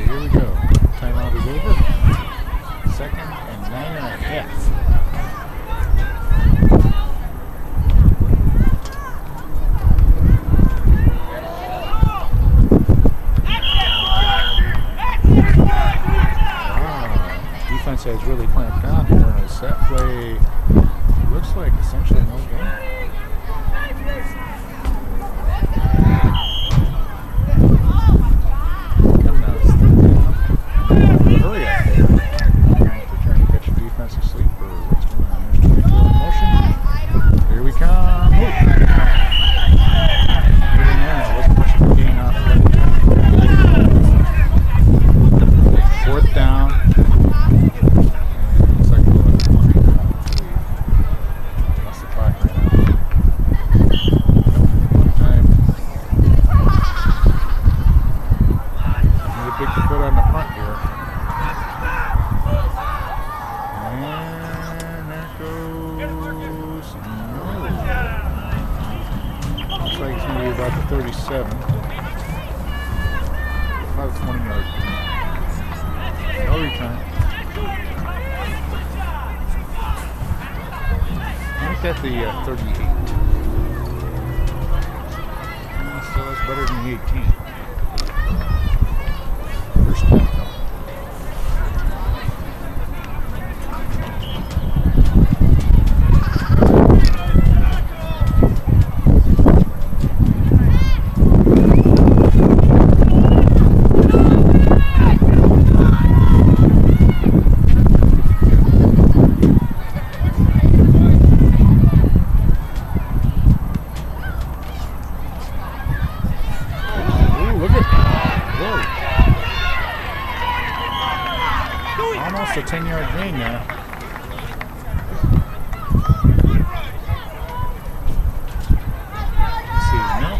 here we go. Timeout is over. 2nd and 9.5. Defense has really clamped down here, and a set play looks like essentially no game. Come now, hurry up there. They're trying to catch a defensive sleep, or what's going on? There's 24 in motion. Here we come. Wasn't much of a gain off of 4th down. About the 37. About a 20-yard. No return. Make that the 38. So that's better than the 18. First down. Almost a 10-yard gain now. Let's see, no